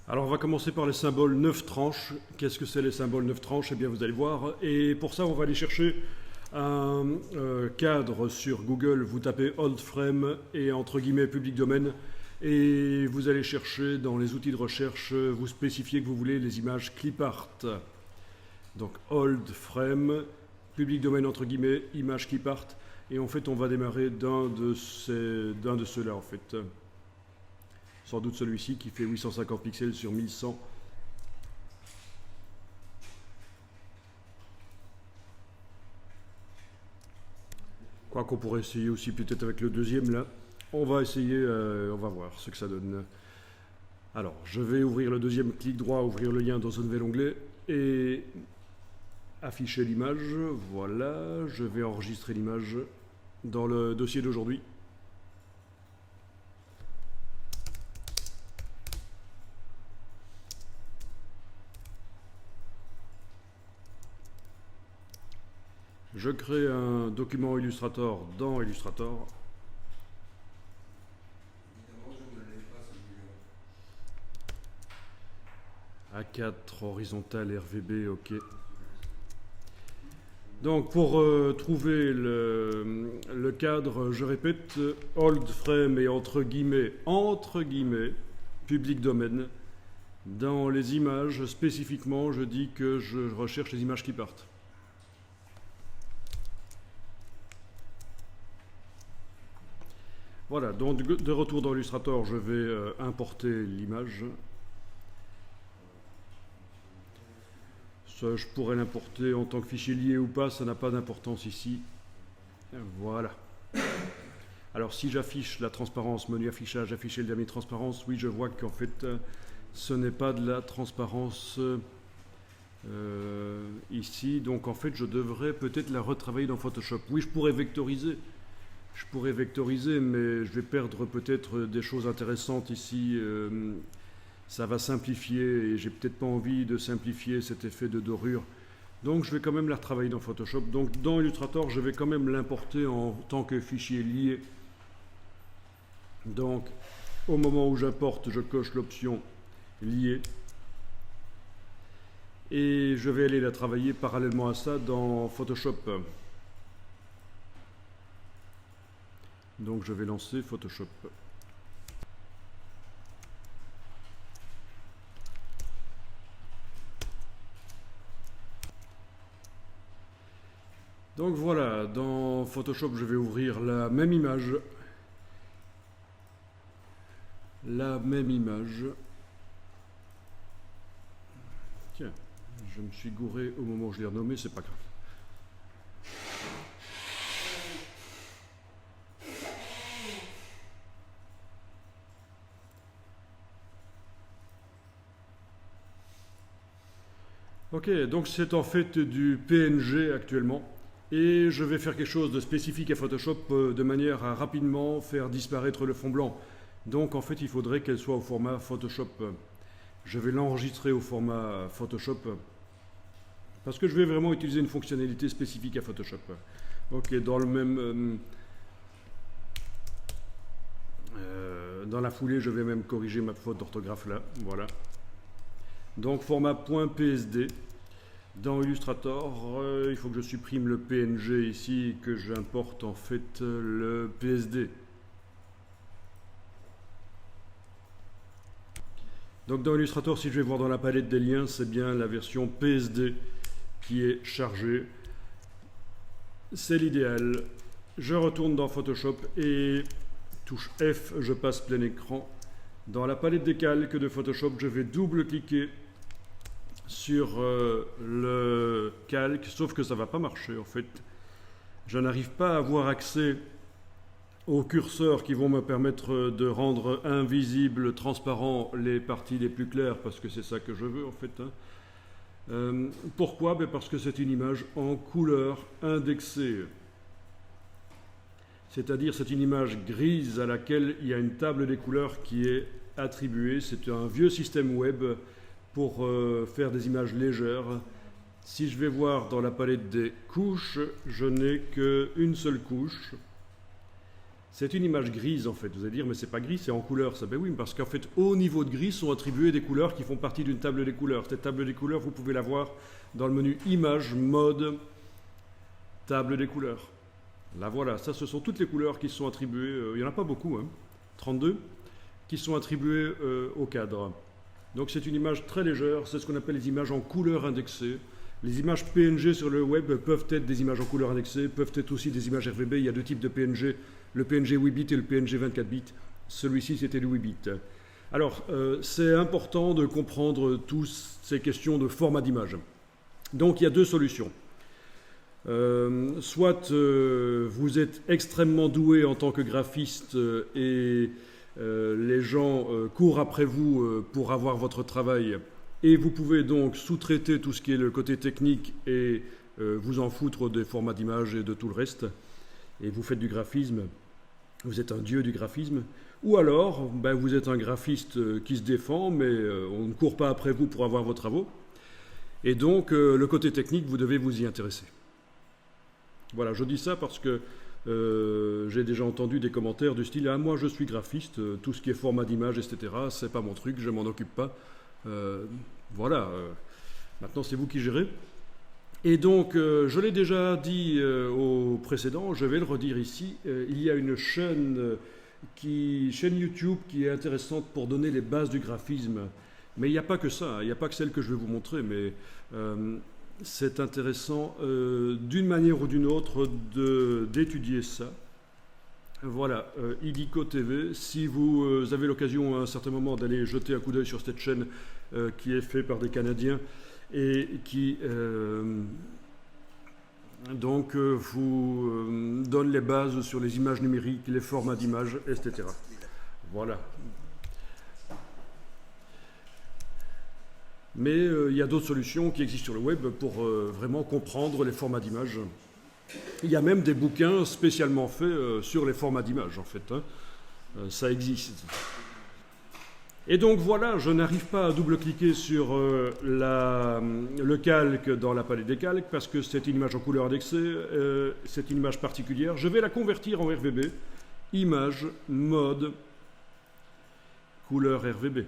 Alors on va commencer par les symboles 9 tranches. Qu'est-ce que c'est les symboles 9 tranches? Eh bien vous allez voir. Et pour ça on va aller chercher un cadre sur Google. Vous tapez Old Frame et entre guillemets public domaine. Et vous allez chercher dans les outils de recherche, vous spécifiez que vous voulez les images clip art. Donc Old Frame, public domaine entre guillemets, image clip art. Et en fait on va démarrer d'un de ceux-là en fait. Sans doute celui-ci qui fait 850 pixels sur 1100. Quoi qu'on pourrait essayer aussi peut-être avec le deuxième là. On va essayer, on va voir ce que ça donne. Alors, je vais ouvrir le deuxième, clic droit, ouvrir le lien dans un nouvel onglet et afficher l'image. Voilà, je vais enregistrer l'image dans le dossier d'aujourd'hui. Je crée un document Illustrator dans Illustrator. A4 horizontal RVB, ok. Donc pour trouver le cadre, je répète, Old Frame et entre guillemets, public domaine. Dans les images, spécifiquement, je dis que je recherche les images qui partent. Voilà, donc de retour dans Illustrator, je vais importer l'image. Ça, je pourrais l'importer en tant que fichier lié ou pas, ça n'a pas d'importance ici. Voilà. Alors si j'affiche la transparence, menu affichage, afficher le diamètre transparence, oui je vois qu'en fait ce n'est pas de la transparence ici, donc en fait je devrais peut-être la retravailler dans Photoshop. Oui, je pourrais vectoriser, mais je vais perdre peut-être des choses intéressantes ici. Ça va simplifier et j'ai peut-être pas envie de simplifier cet effet de dorure. Donc je vais quand même la retravailler dans Photoshop. Donc dans Illustrator, je vais quand même l'importer en tant que fichier lié. Donc au moment où j'importe, je coche l'option lié. Et je vais aller la travailler parallèlement à ça dans Photoshop. Donc je vais lancer Photoshop. Donc voilà, dans Photoshop, je vais ouvrir la même image. Tiens, je me suis gouré au moment où je l'ai renommé, c'est pas grave. Ok, donc c'est en fait du PNG actuellement. Et je vais faire quelque chose de spécifique à Photoshop de manière à rapidement faire disparaître le fond blanc. Donc en fait, il faudrait qu'elle soit au format Photoshop. Je vais l'enregistrer au format Photoshop parce que je vais vraiment utiliser une fonctionnalité spécifique à Photoshop. Ok, dans le même... dans la foulée, je vais même corriger ma faute d'orthographe là. Voilà. Donc format .psd. Dans Illustrator, il faut que je supprime le PNG ici et que j'importe en fait le PSD. Donc dans Illustrator, si je vais voir dans la palette des liens, c'est bien la version PSD qui est chargée. C'est l'idéal. Je retourne dans Photoshop et touche F, je passe plein écran. Dans la palette des calques de Photoshop, je vais double-cliquer sur le calque, sauf que ça ne va pas marcher en fait. Je n'arrive pas à avoir accès aux curseurs qui vont me permettre de rendre invisibles, transparents les parties les plus claires, parce que c'est ça que je veux en fait. Pourquoi? Parce que c'est une image en couleur indexée. C'est-à-dire c'est une image grise à laquelle il y a une table des couleurs qui est attribuée. C'est un vieux système web pour faire des images légères. Si je vais voir dans la palette des couches, je n'ai qu'une seule couche. C'est une image grise en fait. Vous allez dire, mais c'est pas gris, c'est en couleur. Ça, ben oui, parce qu'en fait, au niveau de gris sont attribuées des couleurs qui font partie d'une table des couleurs. Cette table des couleurs, vous pouvez la voir dans le menu Images, Mode, Table des couleurs. Là voilà, ça ce sont toutes les couleurs qui sont attribuées, il n'y en a pas beaucoup, 32, qui sont attribuées au cadre. Donc c'est une image très légère, c'est ce qu'on appelle les images en couleur indexées. Les images PNG sur le web peuvent être des images en couleur indexées, peuvent être aussi des images RVB. Il y a deux types de PNG, le PNG 8 bits et le PNG 24 bits. Celui-ci, c'était le 8 bits. Alors, c'est important de comprendre toutes ces questions de format d'image. Donc, il y a deux solutions. Soit vous êtes extrêmement doué en tant que graphiste et les gens courent après vous pour avoir votre travail et vous pouvez donc sous-traiter tout ce qui est le côté technique et vous en foutre des formats d'image et de tout le reste et vous faites du graphisme, vous êtes un dieu du graphisme, ou alors ben, vous êtes un graphiste qui se défend mais on ne court pas après vous pour avoir vos travaux et donc le côté technique vous devez vous y intéresser. Voilà, je dis ça parce que j'ai déjà entendu des commentaires du style « Ah, moi je suis graphiste, tout ce qui est format d'image, etc., c'est pas mon truc, je m'en occupe pas. » Voilà, maintenant c'est vous qui gérez. Et donc, je l'ai déjà dit au précédent, je vais le redire ici, il y a une chaîne YouTube qui est intéressante pour donner les bases du graphisme. Mais il n'y a pas que ça, il n'y a pas que celle que je vais vous montrer, mais c'est intéressant d'une manière ou d'une autre d'étudier ça. Voilà, Idico TV, si vous avez l'occasion à un certain moment d'aller jeter un coup d'œil sur cette chaîne qui est faite par des Canadiens et qui donc vous donne les bases sur les images numériques, les formats d'images, etc. Voilà. Mais il y a d'autres solutions qui existent sur le web pour vraiment comprendre les formats d'images. Il y a même des bouquins spécialement faits sur les formats d'images, en fait. Ça existe. Et donc voilà, je n'arrive pas à double-cliquer sur le calque dans la palette des calques parce que c'est une image en couleur indexée, c'est une image particulière. Je vais la convertir en RVB. Image, mode, couleur RVB.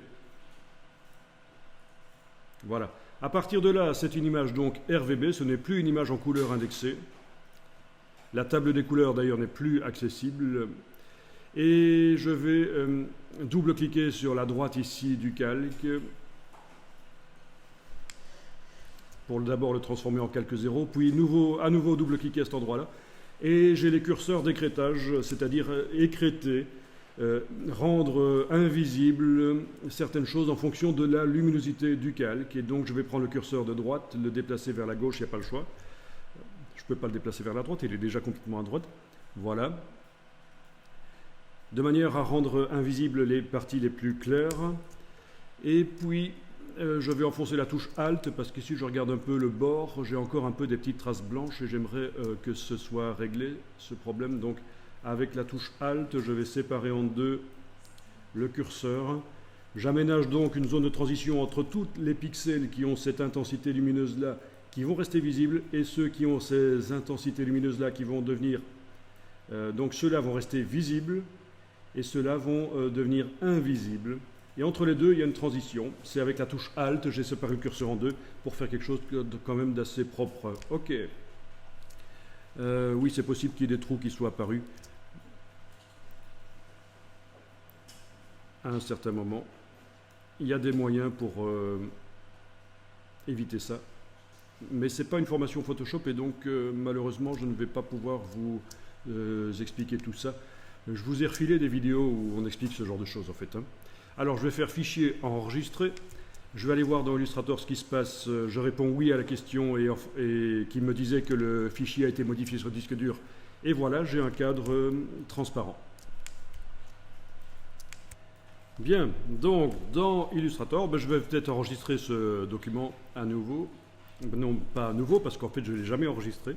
Voilà. À partir de là, c'est une image donc RVB, ce n'est plus une image en couleur indexée. La table des couleurs d'ailleurs n'est plus accessible. Et je vais double-cliquer sur la droite ici du calque pour d'abord le transformer en calque 0, puis à nouveau double-cliquer à cet endroit-là. Et j'ai les curseurs d'écrêtage, c'est-à-dire écrêter, rendre invisible certaines choses en fonction de la luminosité du calque. Et donc je vais prendre le curseur de droite, le déplacer vers la gauche, il n'y a pas le choix. Je ne peux pas le déplacer vers la droite, il est déjà complètement à droite. Voilà. De manière à rendre invisibles les parties les plus claires. Et puis je vais enfoncer la touche Alt parce qu'ici je regarde un peu le bord, j'ai encore un peu des petites traces blanches et j'aimerais que ce soit réglé, ce problème. Donc avec la touche Alt, je vais séparer en deux le curseur. J'aménage donc une zone de transition entre tous les pixels qui ont cette intensité lumineuse-là, qui vont rester visibles, et ceux qui ont ces intensités lumineuses-là qui vont devenir... donc ceux-là vont rester visibles, et ceux-là vont devenir invisibles. Et entre les deux, il y a une transition. C'est avec la touche Alt, j'ai séparé le curseur en deux pour faire quelque chose quand même d'assez propre. OK. Oui, c'est possible qu'il y ait des trous qui soient apparus à un certain moment. Il y a des moyens pour éviter ça. Mais ce n'est pas une formation Photoshop et donc malheureusement, je ne vais pas pouvoir vous expliquer tout ça. Je vous ai refilé des vidéos où on explique ce genre de choses en fait. Alors je vais faire fichier enregistré. Je vais aller voir dans Illustrator ce qui se passe. Je réponds oui à la question et qui me disait que le fichier a été modifié sur le disque dur. Et voilà, j'ai un cadre transparent. Bien, donc dans Illustrator, je vais peut-être enregistrer ce document à nouveau. Non, pas à nouveau parce qu'en fait je ne l'ai jamais enregistré.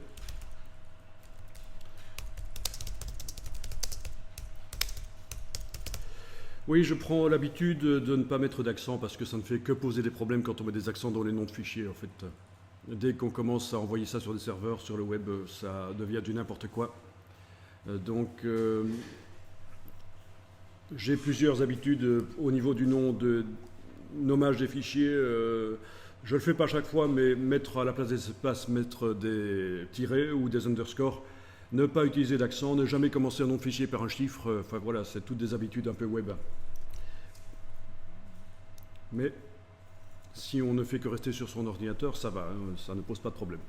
Oui, je prends l'habitude de ne pas mettre d'accent parce que ça ne fait que poser des problèmes quand on met des accents dans les noms de fichiers. En fait, dès qu'on commence à envoyer ça sur des serveurs, sur le web, ça devient du n'importe quoi. Donc, j'ai plusieurs habitudes au niveau du nom de nommage des fichiers. Je le fais pas chaque fois, mais mettre à la place des espaces, mettre des tirets ou des underscores, ne pas utiliser d'accent, ne jamais commencer un nom de fichier par un chiffre. Enfin voilà, c'est toutes des habitudes un peu web. Mais si on ne fait que rester sur son ordinateur, ça va, hein, ça ne pose pas de problème.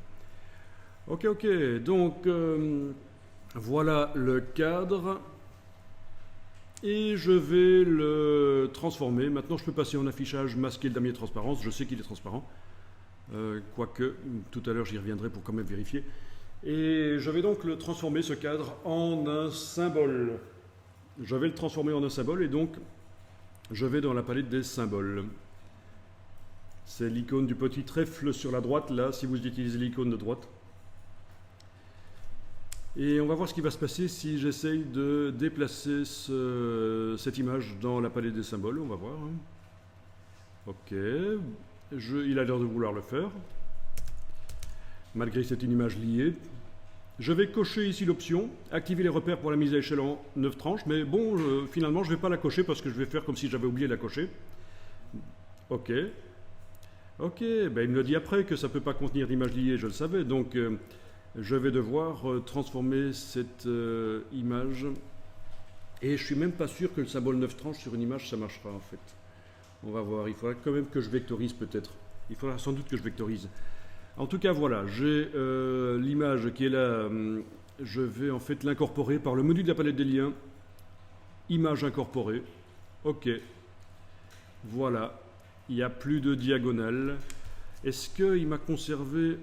Ok, donc voilà le cadre. Et je vais le transformer. Maintenant, je peux passer en affichage masqué le damier transparence. Je sais qu'il est transparent. Quoique, tout à l'heure, j'y reviendrai pour quand même vérifier. Et je vais donc le transformer, ce cadre, en un symbole. Je vais le transformer en un symbole et donc, je vais dans la palette des symboles. C'est l'icône du petit trèfle sur la droite, là, si vous utilisez l'icône de droite. Et on va voir ce qui va se passer si j'essaye de déplacer cette image dans la palette des symboles. On va voir. Ok. Il a l'air de vouloir le faire. Malgré que c'est une image liée. Je vais cocher ici l'option « Activer les repères pour la mise à échelle en 9 tranches ». Mais bon, finalement, je ne vais pas la cocher parce que je vais faire comme si j'avais oublié de la cocher. Ok. Ok, ben, il me le dit après que ça ne peut pas contenir d'image liée, je le savais. Donc, je vais devoir transformer cette image. Et je ne suis même pas sûr que le symbole 9 tranches sur une image, ça marchera en fait. On va voir, il faudra quand même que je vectorise peut-être. Il faudra sans doute que je vectorise. En tout cas, voilà, j'ai l'image qui est là. Je vais en fait l'incorporer par le menu de la palette des liens. Image incorporée. Ok. Voilà. Il n'y a plus de diagonale. Est-ce qu'il m'a conservé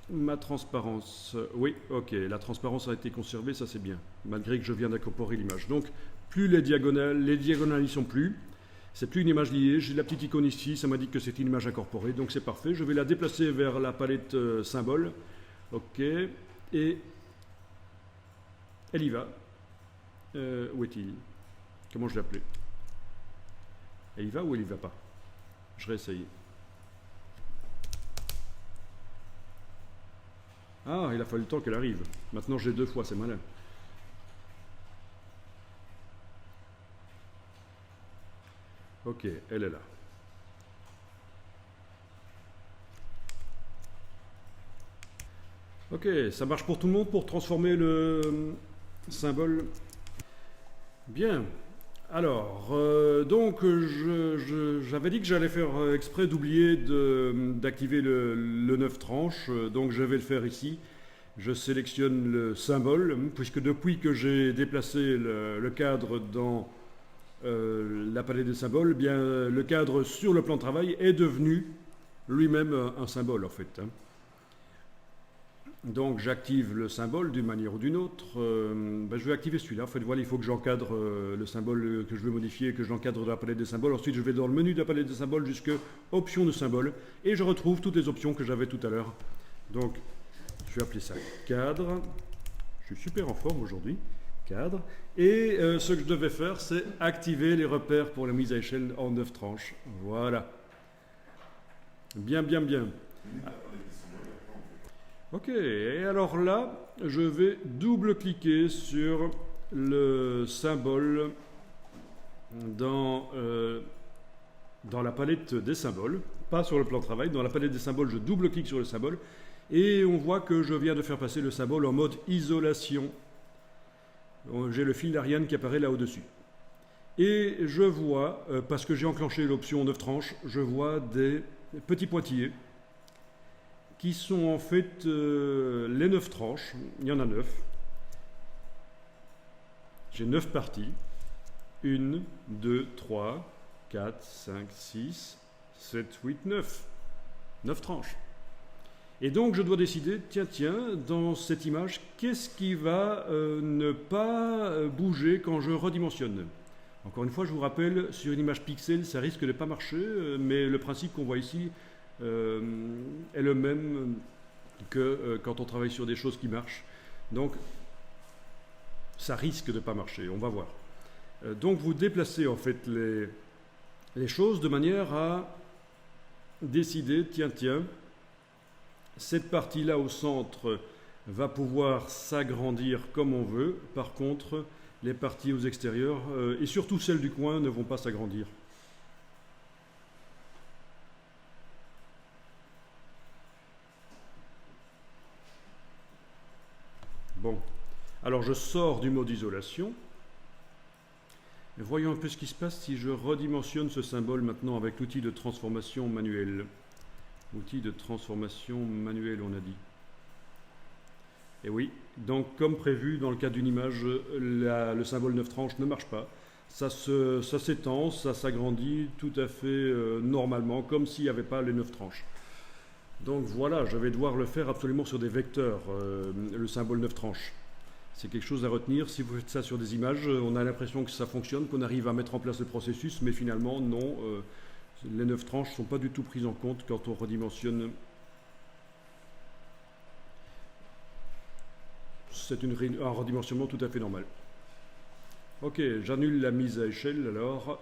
ma transparence? Oui, ok. La transparence a été conservée, ça c'est bien. Malgré que je viens d'incorporer l'image. Donc, plus les diagonales n'y sont plus. C'est plus une image liée. J'ai la petite icône ici, ça m'indique que c'est une image incorporée. Donc c'est parfait. Je vais la déplacer vers la palette symbole. Ok. Et elle y va. Où est-il? Comment je l'ai appelé? Elle y va ou elle y va pas? Je réessaye. Ah, il a fallu le temps qu'elle arrive. Maintenant j'ai 2 fois, c'est malin. Ok, elle est là. Ok, ça marche pour tout le monde pour transformer le symbole. Bien. Alors, donc, j'avais dit que j'allais faire exprès d'oublier d'activer le 9 tranches, donc je vais le faire ici. Je sélectionne le symbole, puisque depuis que j'ai déplacé le cadre dans la palette des symboles, bien, le cadre sur le plan de travail est devenu lui-même un symbole, en fait. Donc j'active le symbole d'une manière ou d'une autre. Je vais activer celui-là. En fait, voilà, il faut que j'encadre le symbole que je veux modifier, que j'encadre dans la palette des symboles. Ensuite, je vais dans le menu de la palette des symboles jusqu'à options de symbole. Et je retrouve toutes les options que j'avais tout à l'heure. Donc, je vais appeler ça cadre. Je suis super en forme aujourd'hui. Cadre. Et ce que je devais faire, c'est activer les repères pour la mise à échelle en 9 tranches. Voilà. Bien. Ok, et alors là, je vais double-cliquer sur le symbole dans la palette des symboles, pas sur le plan de travail, dans la palette des symboles, je double-clique sur le symbole, et on voit que je viens de faire passer le symbole en mode isolation. J'ai le fil d'Ariane qui apparaît là au-dessus. Et je vois, parce que j'ai enclenché l'option 9 tranches, je vois des petits pointillés qui sont en fait les 9 tranches. Il y en a 9. J'ai 9 parties. 1, 2, 3, 4, 5, 6, 7, 8, 9. 9 tranches. Et donc je dois décider, tiens, dans cette image, qu'est-ce qui va ne pas bouger quand je redimensionne? Encore une fois, je vous rappelle, sur une image pixel, ça risque de ne pas marcher, mais le principe qu'on voit ici est le même que quand on travaille sur des choses qui marchent. Donc, ça risque de ne pas marcher, on va voir. Donc, vous déplacez en fait les choses de manière à décider, tiens, cette partie-là au centre va pouvoir s'agrandir comme on veut. Par contre, Les parties aux extérieurs, et surtout celles du coin, ne vont pas s'agrandir. Bon, alors je sors du mode isolation. Et voyons un peu ce qui se passe si je redimensionne ce symbole maintenant avec l'outil de transformation manuelle. Outil de transformation manuelle, on a dit. Et oui, donc comme prévu dans le cas d'une image, le symbole 9 tranches ne marche pas. Ça s'étend, ça s'agrandit tout à fait normalement, comme s'il n'y avait pas les 9 tranches. Donc voilà, je vais devoir le faire absolument sur des vecteurs, le symbole 9 tranches. C'est quelque chose à retenir. Si vous faites ça sur des images, on a l'impression que ça fonctionne, qu'on arrive à mettre en place le processus, mais finalement, non. Les 9 tranches ne sont pas du tout prises en compte quand on redimensionne. C'est un redimensionnement tout à fait normal. Ok, j'annule la mise à échelle alors,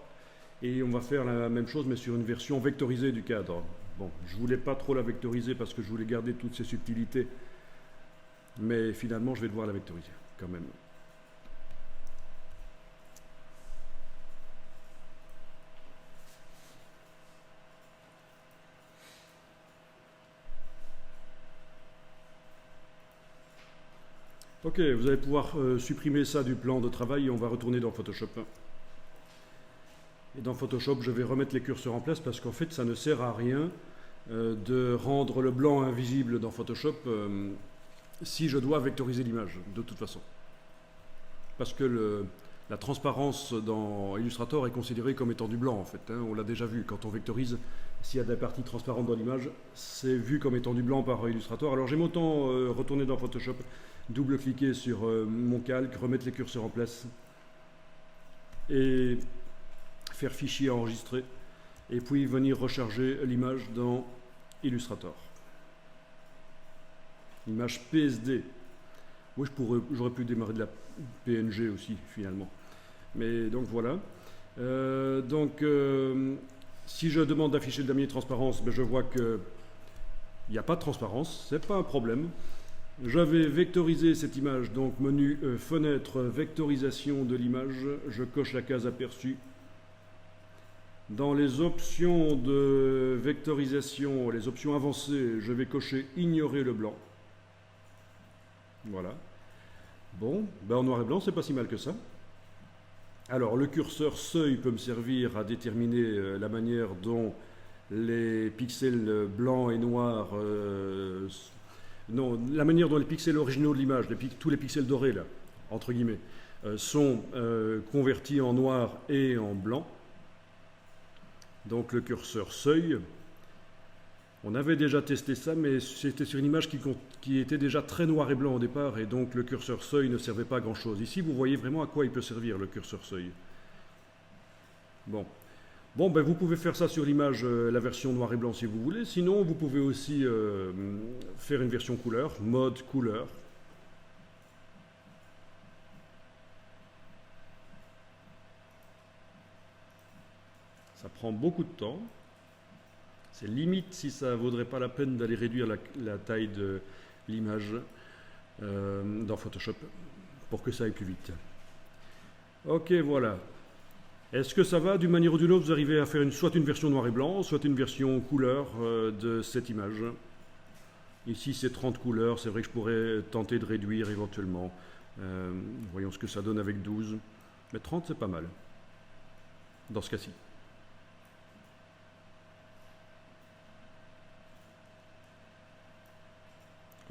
et on va faire la même chose, mais sur une version vectorisée du cadre. Bon, je ne voulais pas trop la vectoriser parce que je voulais garder toutes ces subtilités, mais finalement, je vais devoir la vectoriser quand même. Ok, vous allez pouvoir supprimer ça du plan de travail et on va retourner dans Photoshop. Et dans Photoshop, je vais remettre les curseurs en place parce qu'en fait, ça ne sert à rien de rendre le blanc invisible dans Photoshop si je dois vectoriser l'image, de toute façon. Parce que la transparence dans Illustrator est considérée comme étant du blanc, en fait. On l'a déjà vu, quand on vectorise, s'il y a des parties transparentes dans l'image, c'est vu comme étant du blanc par Illustrator. Alors j'aime autant retourner dans Photoshop, double-cliquer sur mon calque, remettre les curseurs en place et faire fichier enregistrer et puis venir recharger l'image dans Illustrator. Image PSD. Oui, j'aurais pu démarrer de la PNG aussi finalement. Mais donc voilà. Si je demande d'afficher de la mini-transparence, ben je vois qu'il n'y a pas de transparence, c'est pas un problème. Je vais vectoriser cette image, donc menu fenêtre vectorisation de l'image, je coche la case aperçue. Dans les options de vectorisation, les options avancées, je vais cocher ignorer le blanc. Voilà. Bon, ben en noir et blanc, c'est pas si mal que ça. Alors, le curseur seuil peut me servir à déterminer la manière dont les pixels blancs et noirs... non, la manière dont les pixels originaux de l'image, tous les pixels dorés, là, entre guillemets, sont convertis en noir et en blanc. Donc, le curseur seuil... On avait déjà testé ça, mais c'était sur une image qui était déjà très noir et blanc au départ, et donc le curseur seuil ne servait pas à grand chose. Ici, vous voyez vraiment à quoi il peut servir, le curseur seuil. Bon, ben, vous pouvez faire ça sur l'image, la version noir et blanc si vous voulez. Sinon, vous pouvez aussi faire une version couleur, mode couleur. Ça prend beaucoup de temps. C'est limite si ça ne vaudrait pas la peine d'aller réduire la taille de l'image dans Photoshop pour que ça aille plus vite. Ok, voilà. Est-ce que ça va? D'une manière ou d'une autre, vous arrivez à faire soit une version noir et blanc, soit une version couleur de cette image. Ici, c'est 30 couleurs. C'est vrai que je pourrais tenter de réduire éventuellement. Voyons ce que ça donne avec 12. Mais 30, c'est pas mal. Dans ce cas-ci.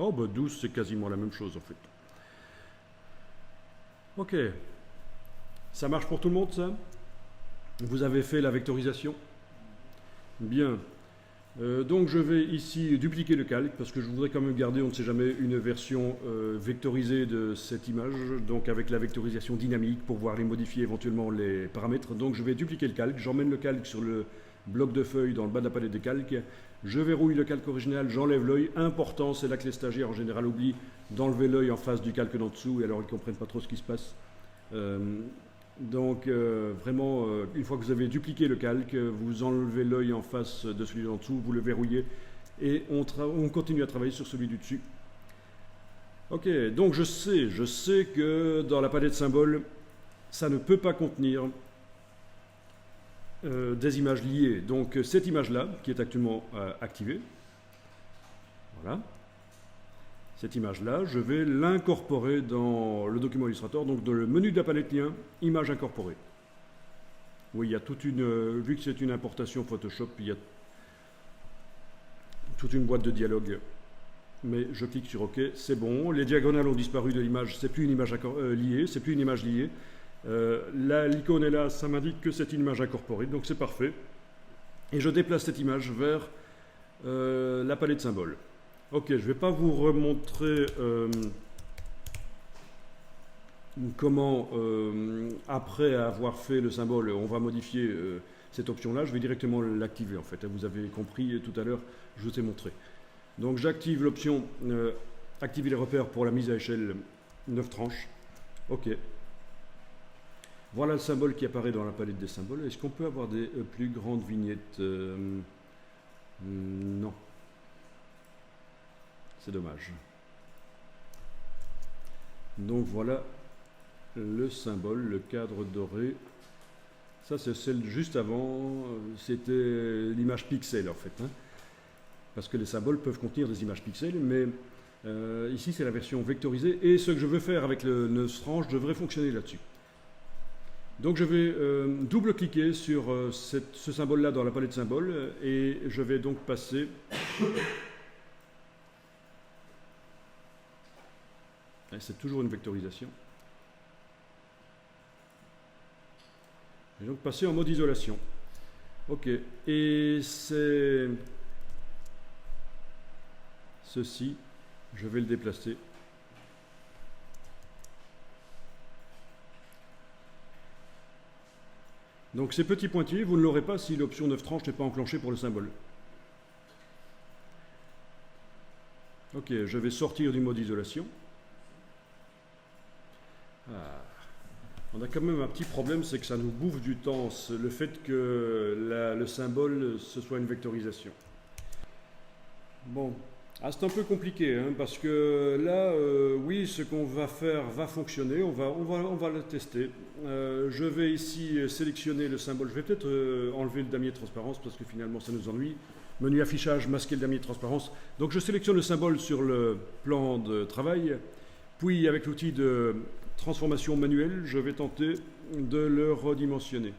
Oh, bah 12, c'est quasiment la même chose en fait. Ok. Ça marche pour tout le monde, ça? Vous avez fait la vectorisation? Bien. Donc je vais ici dupliquer le calque parce que je voudrais quand même garder, on ne sait jamais, une version vectorisée de cette image, donc avec la vectorisation dynamique pour pouvoir les modifier éventuellement les paramètres. Donc je vais dupliquer le calque, j'emmène le calque sur le bloc de feuilles dans le bas de la palette de calque, je verrouille le calque original, j'enlève l'œil. Important, c'est là que les stagiaires en général oublient d'enlever l'œil en face du calque d'en dessous et alors ils ne comprennent pas trop ce qui se passe. Vraiment, une fois que vous avez dupliqué le calque, vous enlevez l'œil en face de celui d'en dessous, vous le verrouillez et on continue à travailler sur celui du dessus. Ok, donc je sais que dans la palette symbole, ça ne peut pas contenir des images liées. Donc cette image-là, qui est actuellement activée, voilà, cette image-là, je vais l'incorporer dans le document Illustrator, donc dans le menu de la palette lien, image incorporée. Oui, il y a toute une, vu que c'est une importation Photoshop, il y a toute une boîte de dialogue. Mais je clique sur OK, c'est bon. Les diagonales ont disparu de l'image, c'est plus une image liée, c'est plus une image liée. Là, l'icône est là, ça m'indique que c'est une image incorporée, donc c'est parfait. Et je déplace cette image vers la palette de symboles. Ok, je ne vais pas vous remontrer comment, après avoir fait le symbole, on va modifier cette option-là. Je vais directement l'activer en fait. Vous avez compris tout à l'heure, je vous ai montré. Donc j'active l'option activer les repères pour la mise à échelle 9 tranches. Ok. Voilà le symbole qui apparaît dans la palette des symboles. Est-ce qu'on peut avoir des plus grandes vignettes? Non. C'est dommage. Donc voilà le symbole, le cadre doré. Ça c'est celle juste avant, c'était l'image pixel en fait. Hein, parce que les symboles peuvent contenir des images pixels, mais ici c'est la version vectorisée. Et ce que je veux faire avec le 9 tranches devrait fonctionner là-dessus. Donc je vais double-cliquer sur ce symbole-là dans la palette de symboles et je vais donc passer... C'est toujours une vectorisation. Je vais donc passer en mode isolation. Ok, et c'est ceci, je vais le déplacer. Donc ces petits pointillés, vous ne l'aurez pas si l'option 9 tranches n'est pas enclenchée pour le symbole. Ok, je vais sortir du mode isolation. Ah. On a quand même un petit problème, c'est que ça nous bouffe du temps, le fait que le symbole, ce soit une vectorisation. Bon, c'est un peu compliqué, hein, parce que là, oui, ce qu'on va faire va fonctionner, on va le tester. Je vais ici sélectionner le symbole, je vais peut-être enlever le damier de transparence, parce que finalement ça nous ennuie. Menu affichage, masquer le damier de transparence. Donc je sélectionne le symbole sur le plan de travail, puis avec l'outil de transformation manuelle, je vais tenter de le redimensionner.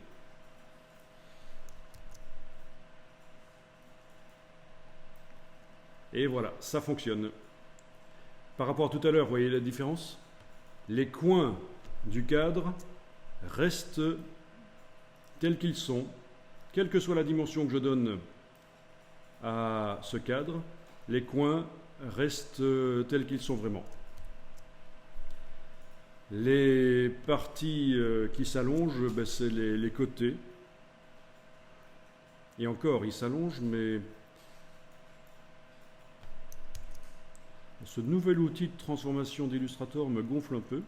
Et voilà, ça fonctionne. Par rapport à tout à l'heure, vous voyez la différence? Les coins du cadre restent tels qu'ils sont, quelle que soit la dimension que je donne à ce cadre, les coins restent tels qu'ils sont vraiment. Les parties qui s'allongent, ben, c'est les côtés. Et encore, ils s'allongent, mais ce nouvel outil de transformation d'Illustrator me gonfle un peu.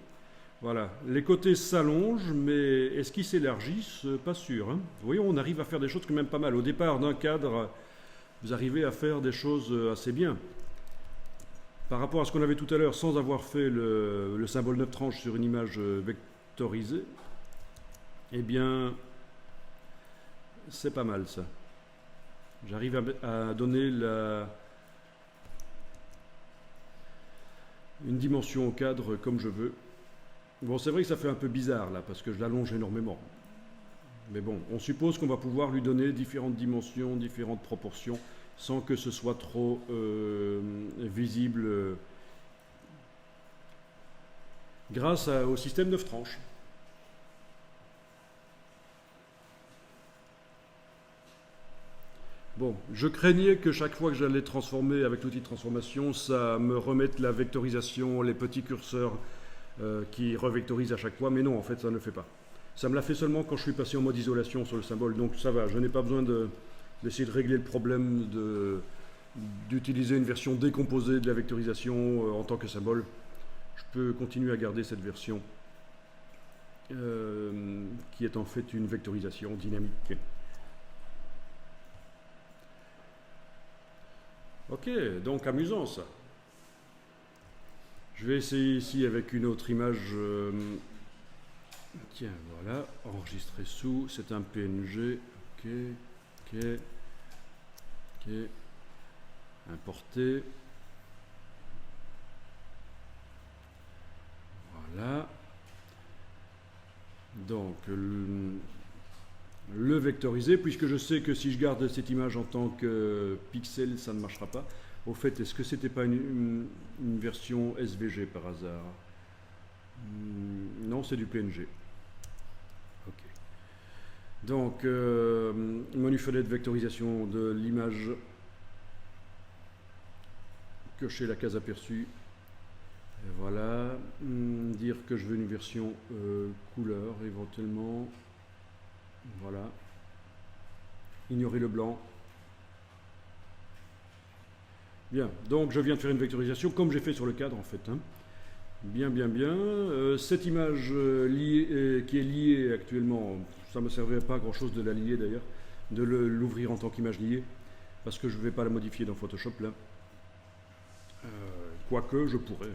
Voilà, les côtés s'allongent, mais est-ce qu'ils s'élargissent? Pas sûr. Hein. Vous voyez, on arrive à faire des choses quand même pas mal. Au départ d'un cadre, vous arrivez à faire des choses assez bien. Par rapport à ce qu'on avait tout à l'heure, sans avoir fait le symbole 9 tranches sur une image vectorisée, eh bien, c'est pas mal ça. J'arrive à donner une dimension au cadre comme je veux. Bon, c'est vrai que ça fait un peu bizarre là, parce que je l'allonge énormément. Mais bon, on suppose qu'on va pouvoir lui donner différentes dimensions, différentes proportions, sans que ce soit trop visible grâce au système 9 tranches. Bon, je craignais que chaque fois que j'allais transformer avec l'outil de transformation, ça me remette la vectorisation, les petits curseurs qui revectorisent à chaque fois, mais non, en fait, ça ne le fait pas. Ça me l'a fait seulement quand je suis passé en mode isolation sur le symbole, donc ça va, je n'ai pas besoin d'essayer de régler le problème d'utiliser une version décomposée de la vectorisation en tant que symbole. Je peux continuer à garder cette version qui est en fait une vectorisation dynamique. Ok, donc amusant ça. Je vais essayer ici avec une autre image Tiens, voilà, enregistrer sous, c'est un PNG, ok, importer, voilà, donc le vectoriser, puisque je sais que si je garde cette image en tant que pixel, ça ne marchera pas. Au fait, est-ce que c'était pas une version SVG par hasard? Non, c'est du PNG. Ok. Donc, menu fenêtre vectorisation de l'image, cocher la case aperçue. Et voilà, dire que je veux une version couleur éventuellement. Voilà. Ignorer le blanc. Bien, donc je viens de faire une vectorisation comme j'ai fait sur le cadre en fait. Hein. Bien. Cette image qui est liée actuellement, ça ne me servait pas à grand chose de la lier d'ailleurs, de l'ouvrir en tant qu'image liée, parce que je ne vais pas la modifier dans Photoshop là. Quoique je pourrais.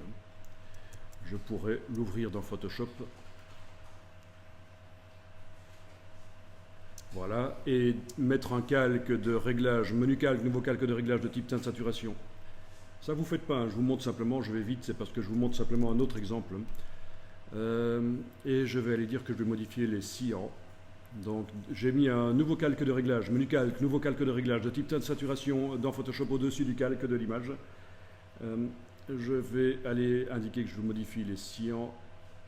Je pourrais l'ouvrir dans Photoshop. Voilà, et mettre un calque de réglage, menu calque, nouveau calque de réglage de type teinte saturation. Ça vous faites pas, hein, je vous montre simplement, je vais vite, c'est parce que je vous montre simplement un autre exemple. Et je vais aller dire que je vais modifier les cyans. Donc j'ai mis un nouveau calque de réglage, menu calque, nouveau calque de réglage de type teinte saturation dans Photoshop au-dessus du calque de l'image. Je vais aller indiquer que je modifie les cyans.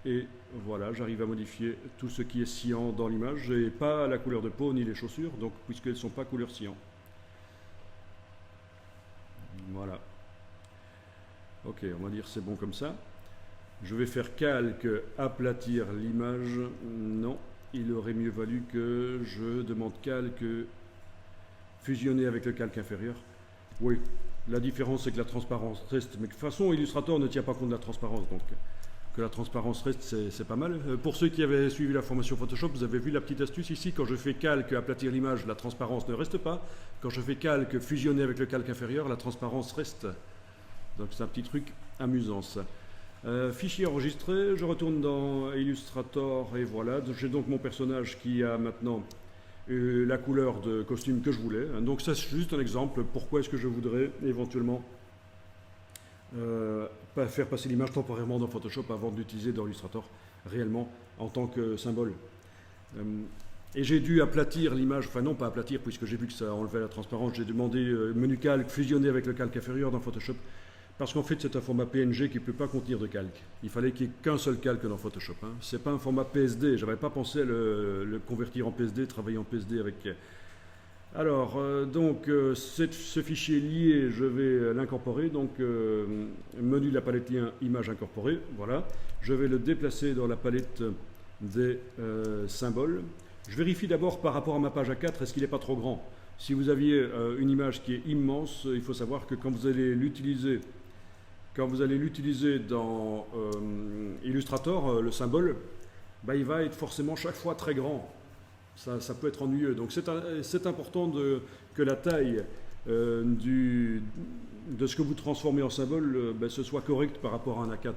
Et voilà, j'arrive à modifier tout ce qui est cyan dans l'image et pas la couleur de peau ni les chaussures, donc puisqu'elles ne sont pas couleur cyan. Voilà. Ok, on va dire c'est bon comme ça. Je vais faire calque, aplatir l'image. Non, il aurait mieux valu que je demande calque, fusionner avec le calque inférieur. Oui, la différence c'est que la transparence reste, mais de toute façon Illustrator ne tient pas compte de la transparence, donc que la transparence reste, c'est pas mal. Pour ceux qui avaient suivi la formation Photoshop, vous avez vu la petite astuce ici, quand je fais calque, aplatir l'image, la transparence ne reste pas. Quand je fais calque, fusionner avec le calque inférieur, la transparence reste. Donc c'est un petit truc amusant ça. Fichier enregistré, je retourne dans Illustrator et voilà. J'ai donc mon personnage qui a maintenant la couleur de costume que je voulais. Donc ça c'est juste un exemple. Pourquoi est-ce que je voudrais éventuellement faire passer l'image temporairement dans Photoshop avant de l'utiliser dans Illustrator réellement en tant que symbole. Et j'ai dû aplatir l'image, enfin non pas aplatir puisque j'ai vu que ça enlevait la transparence, j'ai demandé menu calque, fusionner avec le calque inférieur dans Photoshop parce qu'en fait c'est un format PNG qui ne peut pas contenir de calque. Il fallait qu'il n'y ait qu'un seul calque dans Photoshop. Hein. C'est pas un format PSD, j'avais pas pensé à le convertir en PSD, travailler en PSD avec... Alors, ce fichier lié, je vais l'incorporer. Donc, menu de la palette lien, image incorporée. Voilà. Je vais le déplacer dans la palette des symboles. Je vérifie d'abord par rapport à ma page A4, est-ce qu'il n'est pas trop grand? Si vous aviez une image qui est immense, il faut savoir que quand vous allez l'utiliser dans Illustrator, le symbole, bah, il va être forcément chaque fois très grand. Ça peut être ennuyeux. Donc c'est important que la taille de ce que vous transformez en symbole ce soit correct par rapport à un A4.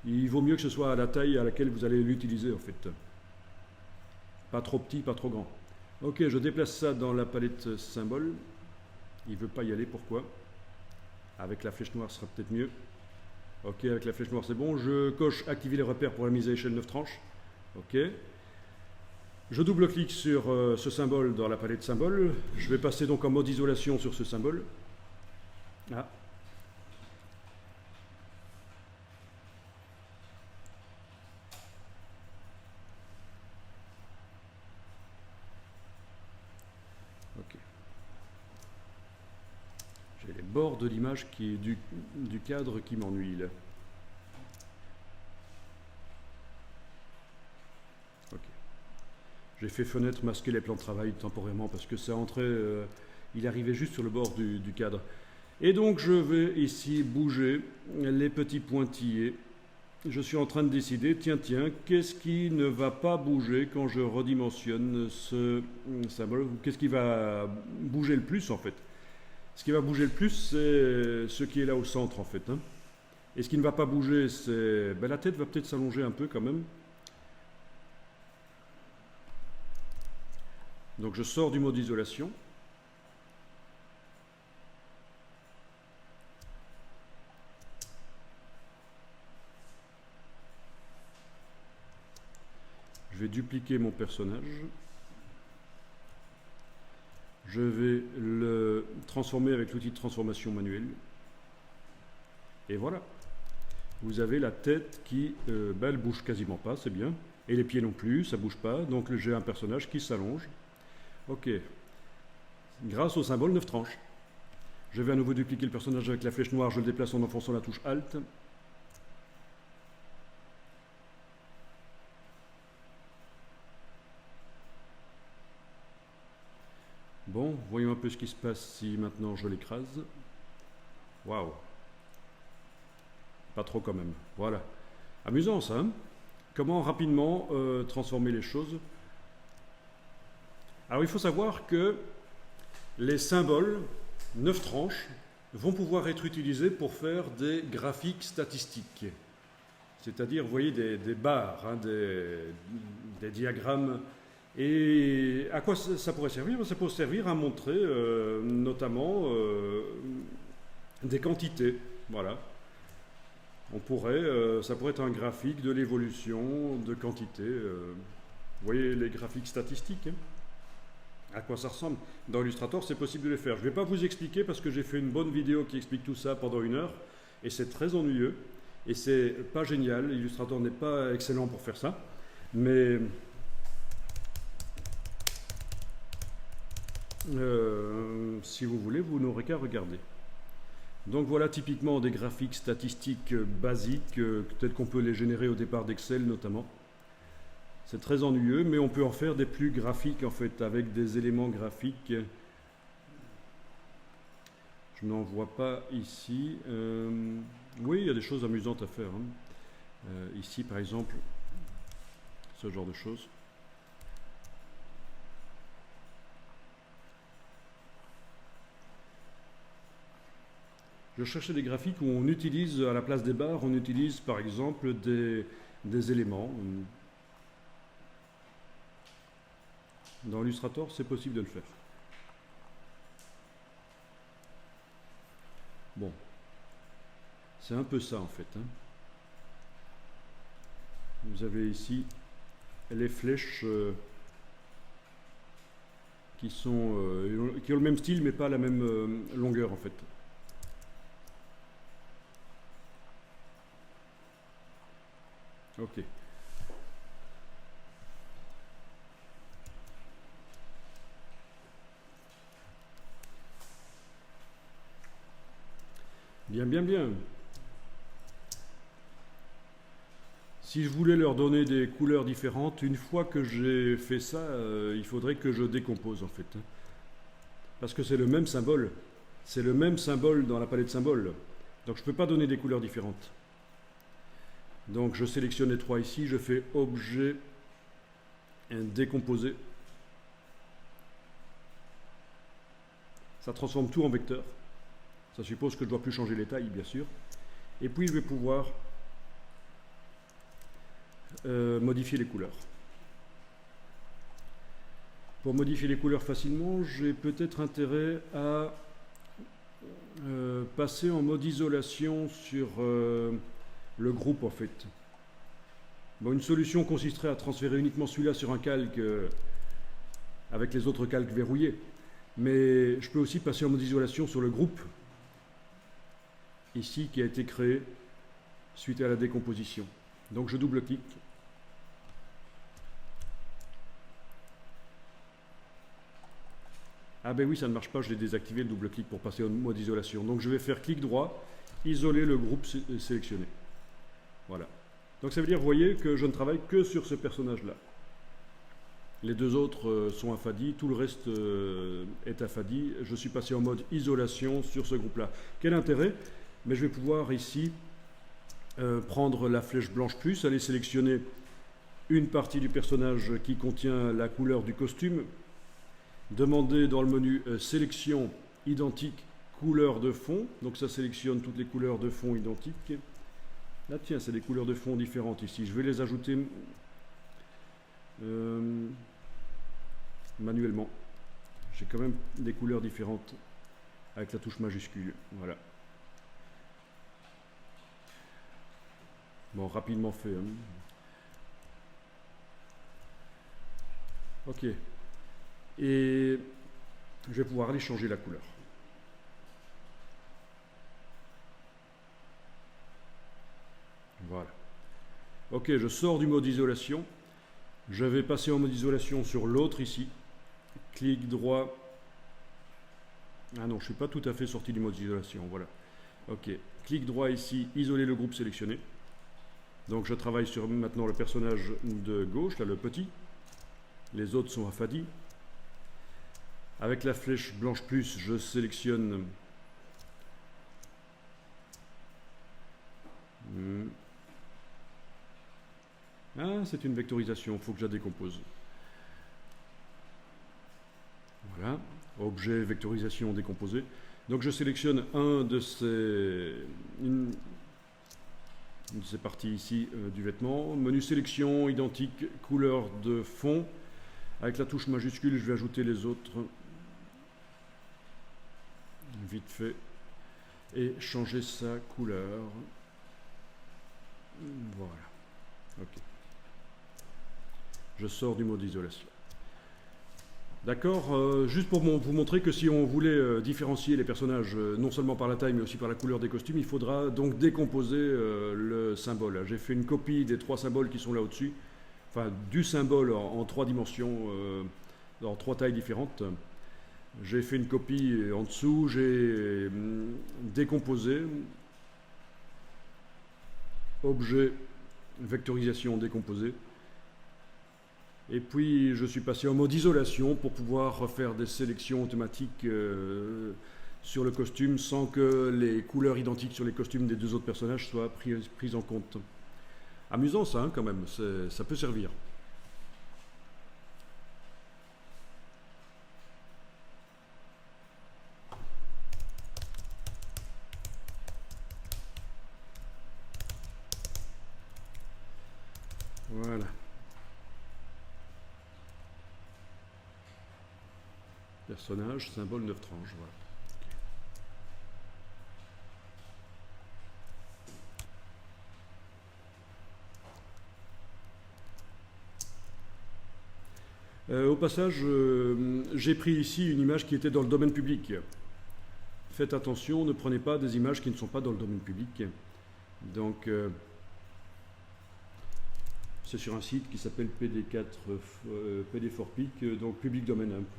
Il vaut mieux que ce soit à la taille à laquelle vous allez l'utiliser en fait. Pas trop petit, pas trop grand. Ok, je déplace ça dans la palette symbole. Il ne veut pas y aller, pourquoi? Avec la flèche noire, ce sera peut-être mieux. Ok, avec la flèche noire, c'est bon. Je coche activer les repères pour la mise à échelle 9 tranches. Ok. Je double-clique sur ce symbole dans la palette symbole. Je vais passer donc en mode isolation sur ce symbole. Ah. Ok. J'ai les bords de l'image qui est du cadre qui m'ennuie là. J'ai fait fenêtre, masquer les plans de travail temporairement parce que ça entrait, il arrivait juste sur le bord du cadre. Et donc je vais ici bouger les petits pointillés. Je suis en train de décider, tiens, qu'est-ce qui ne va pas bouger quand je redimensionne ce symbole? Qu'est-ce qui va bouger le plus en fait? Ce qui va bouger le plus, c'est ce qui est là au centre en fait. Hein. Et ce qui ne va pas bouger, c'est... Ben, la tête va peut-être s'allonger un peu quand même. Donc je sors du mode isolation. Je vais dupliquer mon personnage. Je vais le transformer avec l'outil de transformation manuelle. Et voilà. Vous avez la tête qui elle bouge quasiment pas, c'est bien. Et les pieds non plus, ça bouge pas. Donc j'ai un personnage qui s'allonge. Ok. Grâce au symbole 9 tranches. Je vais à nouveau dupliquer le personnage avec la flèche noire. Je le déplace en enfonçant la touche Alt. Bon, voyons un peu ce qui se passe si maintenant je l'écrase. Waouh! Pas trop quand même. Voilà. Amusant ça, hein? Comment rapidement transformer les choses. Alors il faut savoir que les symboles 9 tranches vont pouvoir être utilisés pour faire des graphiques statistiques. C'est-à-dire, vous voyez, des barres, hein, des diagrammes. Et à quoi ça pourrait servir? Ça pourrait servir à montrer notamment des quantités. Voilà. Ça pourrait être un graphique de l'évolution de quantité. Vous voyez les graphiques statistiques, hein? À quoi ça ressemble? Dans Illustrator, c'est possible de les faire. Je ne vais pas vous expliquer parce que j'ai fait une bonne vidéo qui explique tout ça pendant 1 heure et c'est très ennuyeux et c'est pas génial. Illustrator n'est pas excellent pour faire ça, mais si vous voulez, vous n'aurez qu'à regarder. Donc voilà typiquement des graphiques statistiques basiques, tels qu'on peut les générer au départ d'Excel notamment. C'est très ennuyeux, mais on peut en faire des plus graphiques en fait, avec des éléments graphiques. Je n'en vois pas ici. Oui, il y a des choses amusantes à faire, hein. Ici par exemple, ce genre de choses. Je cherchais des graphiques où on utilise, à la place des barres, on utilise par exemple des éléments. Dans Illustrator, c'est possible de le faire. Bon, c'est un peu ça en fait, hein. Vous avez ici les flèches qui ont le même style mais pas la même longueur en fait. Ok. Bien, bien, bien. Si je voulais leur donner des couleurs différentes, une fois que j'ai fait ça, il faudrait que je décompose en fait, hein. Parce que c'est le même symbole. C'est le même symbole dans la palette symboles. Donc je ne peux pas donner des couleurs différentes. Donc je sélectionne les 3 ici, je fais objet décomposer. Ça transforme tout en vecteur. Ça suppose que je ne dois plus changer les tailles, bien sûr. Et puis je vais pouvoir modifier les couleurs. Pour modifier les couleurs facilement, j'ai peut-être intérêt à passer en mode isolation sur le groupe en fait. Bon, une solution consisterait à transférer uniquement celui-là sur un calque avec les autres calques verrouillés. Mais je peux aussi passer en mode isolation sur le groupe, ici, qui a été créé suite à la décomposition. Donc je double-clique. Ah ben oui, ça ne marche pas, je l'ai désactivé le double-clic pour passer en mode isolation. Donc je vais faire clic droit, isoler le groupe sélectionné. Voilà. Donc ça veut dire, vous voyez, que je ne travaille que sur ce personnage-là. Les 2 autres sont affadis, tout le reste est affadi. Je suis passé en mode isolation sur ce groupe-là. Quel intérêt? Mais je vais pouvoir ici prendre la flèche blanche plus, aller sélectionner une partie du personnage qui contient la couleur du costume, demander dans le menu sélection identique couleur de fond, donc ça sélectionne toutes les couleurs de fond identiques. Là tiens, c'est des couleurs de fond différentes ici, je vais les ajouter manuellement. J'ai quand même des couleurs différentes avec la touche majuscule. Voilà. Bon, rapidement fait. Hein. Ok. Et je vais pouvoir aller changer la couleur. Voilà. Ok, je sors du mode isolation. Je vais passer en mode isolation sur l'autre ici. Clic droit. Ah non, je ne suis pas tout à fait sorti du mode isolation. Voilà. Ok. Clic droit ici, isoler le groupe sélectionné. Donc je travaille sur maintenant le personnage de gauche, là le petit. Les autres sont affadis. Avec la flèche blanche plus, je sélectionne Ah, c'est une vectorisation, il faut que je la décompose. Voilà, objet vectorisation décomposé. Donc je sélectionne une de ces parties ici du vêtement. Menu sélection, identique, couleur de fond. Avec la touche majuscule, je vais ajouter les autres. Vite fait. Et changer sa couleur. Voilà. Ok. Je sors du mode isolation. D'accord, juste pour vous montrer que si on voulait différencier les personnages non seulement par la taille mais aussi par la couleur des costumes, il faudra donc décomposer le symbole. J'ai fait une copie des 3 symboles qui sont là au-dessus, enfin du symbole en 3 dimensions, dans 3 tailles différentes. J'ai fait une copie en dessous, j'ai décomposé, objet, vectorisation décomposé. Et puis je suis passé en mode isolation pour pouvoir faire des sélections automatiques sur le costume sans que les couleurs identiques sur les costumes des 2 autres personnages soient prises en compte. Amusant ça, hein, quand même, ça peut servir. Voilà. Personnage, symbole 9 tranches, voilà. Au passage, j'ai pris ici une image qui était dans le domaine public. Faites attention, ne prenez pas des images qui ne sont pas dans le domaine public. Donc, c'est sur un site qui s'appelle PD4, PD4PIC, donc Public Domain Ample.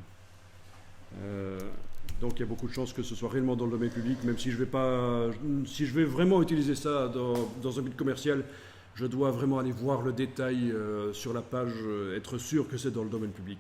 Donc il y a beaucoup de chances que ce soit réellement dans le domaine public, même si je vais vraiment utiliser ça dans un but commercial, je dois vraiment aller voir le détail sur la page, être sûr que c'est dans le domaine public.